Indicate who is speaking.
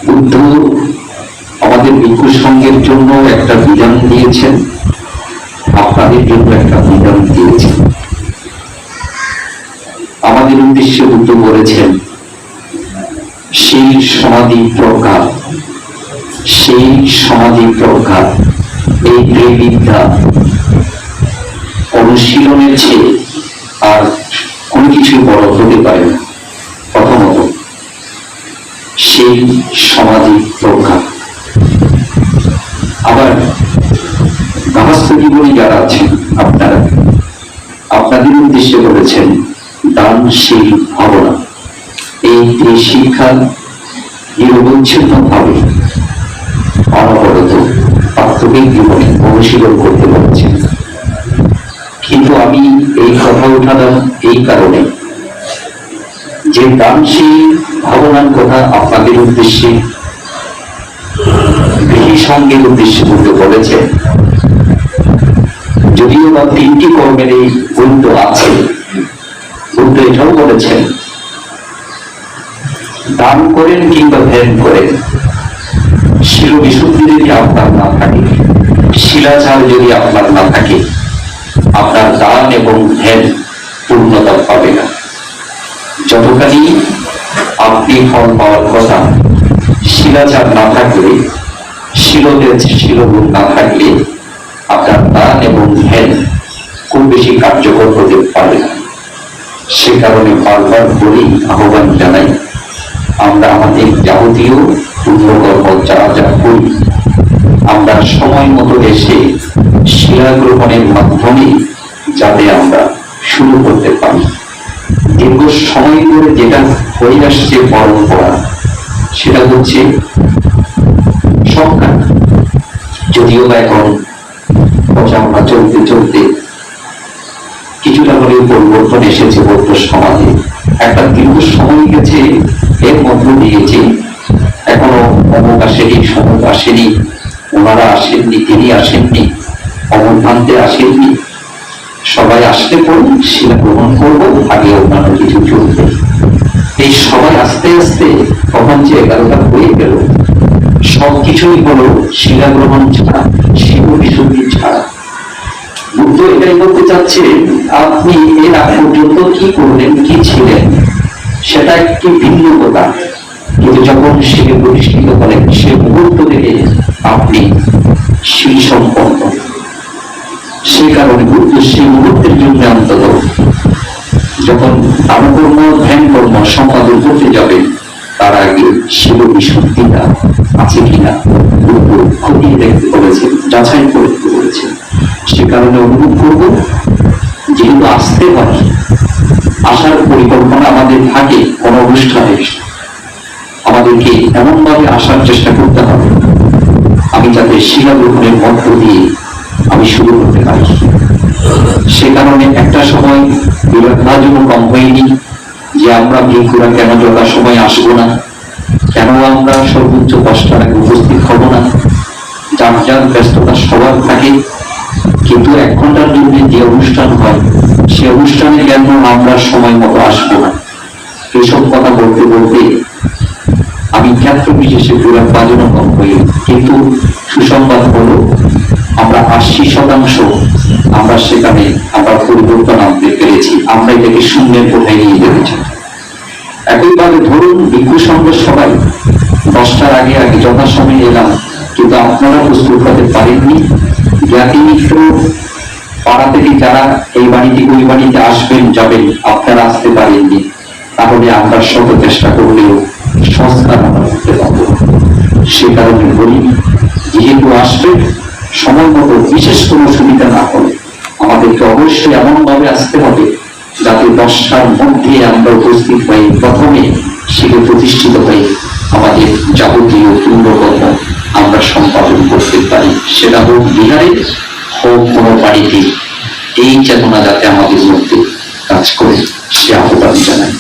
Speaker 1: বুদ্ধ আমাদের ভিক্ষু সংঘের জন্য একটা বিধান দিয়েছেন, আপনাদের জন্য একটা বিধান দিয়েছেন। আমাদের উদ্দেশ্যে বুদ্ধ বলেছেন, সেই সমাধি প্রজ্ঞা, সেই সমাধি প্রজ্ঞা, এই বিদ্যা অনুশীলনের চেয়ে আর কোনো কিছু বড় হতে পারে না। প্রথমত সেই সমাধি প্রজ্ঞা। আবার গৃহস্থ জীবনে যারা আছেন আপনারা, আপনাদের উদ্দেশ্যে বলেছেন দানশীল ভাবনা। এই শিক্ষা নিরবচ্ছিন্ন ভাবে অনবরত প্রাত্যহিক জীবনে অনুশীলন করতে বলেছেন। কিন্তু আমি এই কথা উঠালাম এই কারণে যে দানশীল ভাবনার কথা আপনাদের উদ্দেশ্যে, গৃহী সঙ্গের উদ্দেশ্যে বলতে বলেছে। যদিও বা 3টি কর্মের এই গুরুত্ব আছে, বুদ্ধ এটাও বলেছেন দান করেন কিংবা ধ্যান করেন, শিল বিশুদ্ধি যদি আপনার না থাকে, শিলাচার যদি আপনার না থাকে, আপনার দান এবং ধ্যান পূর্ণতা পাবে না। যতখানি আপনি ফল পাওয়ার কথা, শিলাচার না থাকলে, শিলগুণ না থাকলে আপনার দান এবং ধ্যান খুব বেশি কার্যকর হতে পারে না। সে কারণে বারবার বলি, আহ্বান জানাই, আমরা আমাদের যাবতীয় পুণ্যকর্ম যা যা করি, আমরা সময় মতো এসে শিলা গ্রহণের মাধ্যমে যাতে আমরা শুরু করতে পারি। দীর্ঘ সময় ধরে যেটা হয়ে আসছে পরম্পরা, সেটা হচ্ছে সংখ্যা। যদিও বা এখন প্রচারণা চলতে চলতে কিছুটা হলেও পরিবর্তন এসেছে বৌদ্ধ সমাজে। একটা দীর্ঘ সময় গেছে, এর মধ্য দিয়েছে এখনো অমুক আসেনি, সমুক আসেনি, ওনারা আসেননি, তিনি আসেননি, অমুক ভান্তে আসেননি, সবাই আসলে পড়ুন, শিলা গ্রহণ করবো, আগে অন্যান্য কিছু চলবে। এই সবাই আস্তে আস্তে তখন যে 11টা হয়ে গেল, সবকিছুই হলো শিলা গ্রহণ ছাড়া, শিব বিশুদ্ধি ছাড়া। বুদ্ধ এটাই বলতে চাচ্ছে, আপনি এর আগ পর্যন্ত কি করলেন, কি ছিলেন, সেটা একটি ভিন্ন কথা। কিন্তু যখন শিবে প্রতিষ্ঠিত হলেন, সে মুহূর্ত থেকে আপনি শিল সম্পন্ন। সে কারণে বুদ্ধ সেই মুহূর্তের জন্য অন্তত যখন দানকর্ম ধ্যান কর্ম সম্পাদন করতে যাবেন, তার আগে শিব বিশুদ্ধিটা আছে কিনা বুদ্ধ খতিয়ে দেখতে বলেছেন, যাচাই করতে বলেছেন। সে কারণে অনুভব করব, যেহেতু আসতে হয়, আসার পরিকল্পনা আমাদের থাকে কোন অনুষ্ঠানে, আমাদেরকে এমন ভাবে আসার চেষ্টা করতে হবে আমি যাতে শিলা গ্রহণের মধ্য দিয়ে আমি শুরু করতে পারি। সে কারণে একটা সময় বিরাটভাজনও কম হয়নি যে আমরা ভিক্ষুরা কেন যথা সময় আসবো না, কেন আমরা সর্বোচ্চ 5টার আগে উপস্থিত হব না। যার যার ব্যস্ততা সবার থাকে, কিন্তু 1 ঘন্টার জন্য যে অনুষ্ঠান হয়, সে অনুষ্ঠানে কেন আমরা সময় মতো আসবো না। এসব কথা বলতে বলতে আমি ক্ষেত্র বিশেষে বিরাটভাজনও কম হই। কিন্তু সুসংবাদ হলো আমরা 80% আমরা সেখানে আমরা পরিবর্তন আনতে পেরেছি, আমরা এটাকে শূন্যের কোঠায় নিয়ে যেতে। একইভাবে ধরুন ভিক্ষু সংঘের সবাই 10টার আগে আগে যথাসময়ে এলাম, কিন্তু আপনারা প্রস্তুত হতে পারেননি। জ্ঞাতি মিত্র পাড়া থেকে যারা এই বাড়ি থেকে ওই বাড়িতে আসবেন যাবেন, আপনারা আসতে পারেননি, তাহলে আমরা শত চেষ্টা করলেও সংস্কার আমরা করতে পারবো। সে কারণে বলি, যেহেতু আসবে সময় মতো বিশেষ কোনো সুবিধা না হলে আমাদেরকে অবশ্যই এমন ভাবে আসতে হবে যাতে 10টার মধ্যে আমরা উপস্থিত হই, প্রথমে শিবে প্রতিষ্ঠিত হয়ে আমাদের যাবতীয় পুণ্যকর্ম আমরা সম্পাদন করতে পারি। সেটা হোক বিহারে, হোক কোনো বাড়িতে, এই চেতনা যাতে আমাদের মধ্যে কাজ করে, সে আহ্বান জানাই।